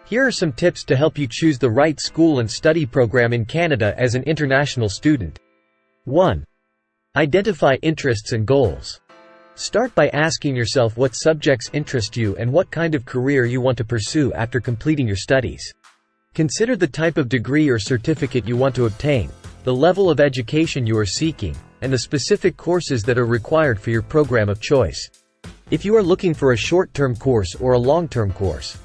Here are some tips to help you choose the right school and study program in Canada as an international student. 1. Identify interests and goals. Start by asking yourself what subjects interest you and what kind of career you want to pursue after completing your studies. Consider the type of degree or certificate you want to obtain, the level of education you are seeking, and the specific courses that are required for your program of choice. If you are looking for a short-term course or a long-term course,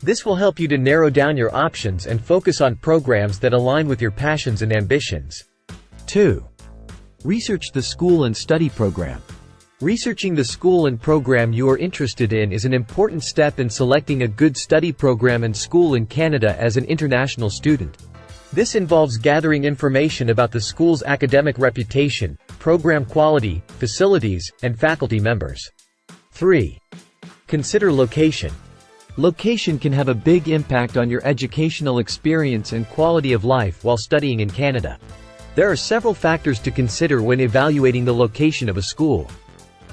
this will help you to narrow down your options and focus on programs that align with your passions and ambitions. 2. Research the school and study program. Researching the school and program you are interested in is an important step in selecting a good study program and school in Canada as an international student. This involves gathering information about the school's academic reputation, program quality, facilities, and faculty members. 3. Consider location. Location can have a big impact on your educational experience and quality of life while studying in Canada. There are several factors to consider when evaluating the location of a school.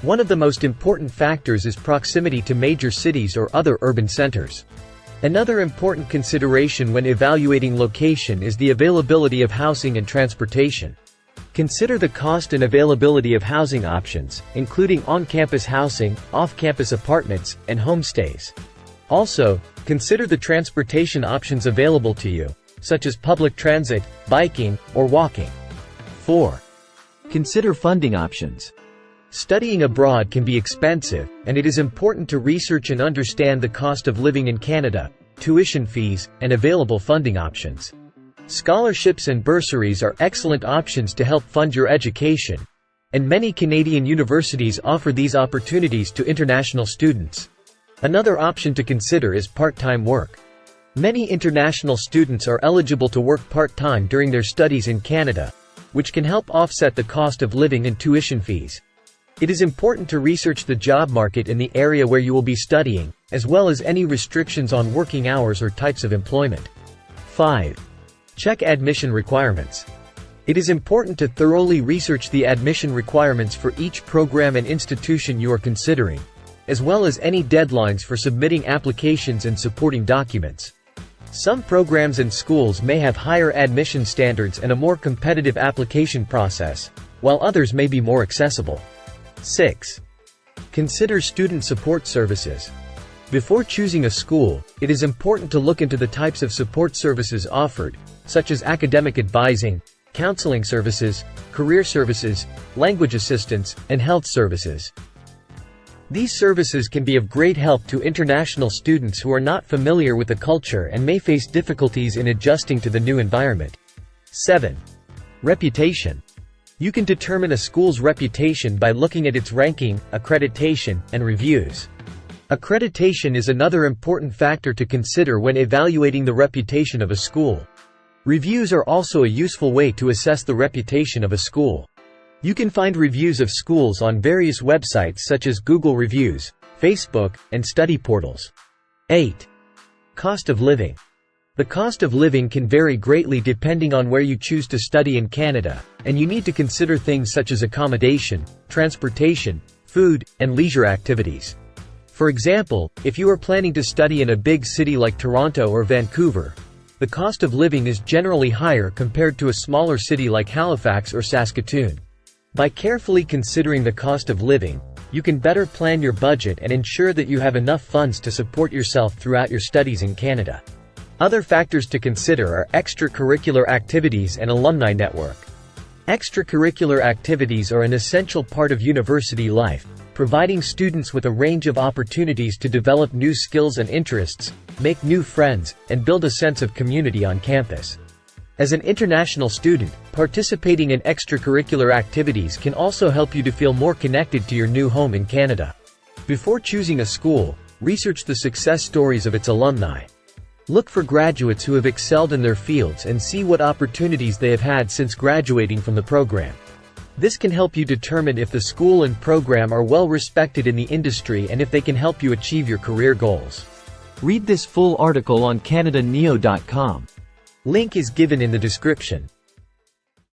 One of the most important factors is proximity to major cities or other urban centers. Another important consideration when evaluating location is the availability of housing and transportation. Consider the cost and availability of housing options, including on-campus housing, off-campus apartments, and homestays. Also, consider the transportation options available to you, such as public transit, biking, or walking. 4. Consider funding options. Studying abroad can be expensive, and it is important to research and understand the cost of living in Canada, tuition fees, and available funding options. Scholarships and bursaries are excellent options to help fund your education, and many Canadian universities offer these opportunities to international students. Another option to consider is part-time work. Many international students are eligible to work part-time during their studies in Canada, which can help offset the cost of living and tuition fees. It is important to research the job market in the area where you will be studying, as well as any restrictions on working hours or types of employment. 5. Check admission requirements. It is important to thoroughly research the admission requirements for each program and institution you are considering, as well as any deadlines for submitting applications and supporting documents. Some programs and schools may have higher admission standards and a more competitive application process, while others may be more accessible. 6. Consider student support services. Before choosing a school, it is important to look into the types of support services offered, such as academic advising, counseling services, career services, language assistance, and health services. These services can be of great help to international students who are not familiar with the culture and may face difficulties in adjusting to the new environment. 7. Reputation. You can determine a school's reputation by looking at its ranking, accreditation, and reviews. Accreditation is another important factor to consider when evaluating the reputation of a school. Reviews are also a useful way to assess the reputation of a school. You can find reviews of schools on various websites such as Google Reviews, Facebook, and study portals. 8. Cost of living. The cost of living can vary greatly depending on where you choose to study in Canada, and you need to consider things such as accommodation, transportation, food, and leisure activities. For example, if you are planning to study in a big city like Toronto or Vancouver, the cost of living is generally higher compared to a smaller city like Halifax or Saskatoon. By carefully considering the cost of living, you can better plan your budget and ensure that you have enough funds to support yourself throughout your studies in Canada. Other factors to consider are extracurricular activities and alumni network. Extracurricular activities are an essential part of university life, providing students with a range of opportunities to develop new skills and interests, make new friends, and build a sense of community on campus. As an international student, participating in extracurricular activities can also help you to feel more connected to your new home in Canada. Before choosing a school, research the success stories of its alumni. Look for graduates who have excelled in their fields and see what opportunities they have had since graduating from the program. This can help you determine if the school and program are well respected in the industry and if they can help you achieve your career goals. Read this full article on CanadaNeo.com. Link is given in the description.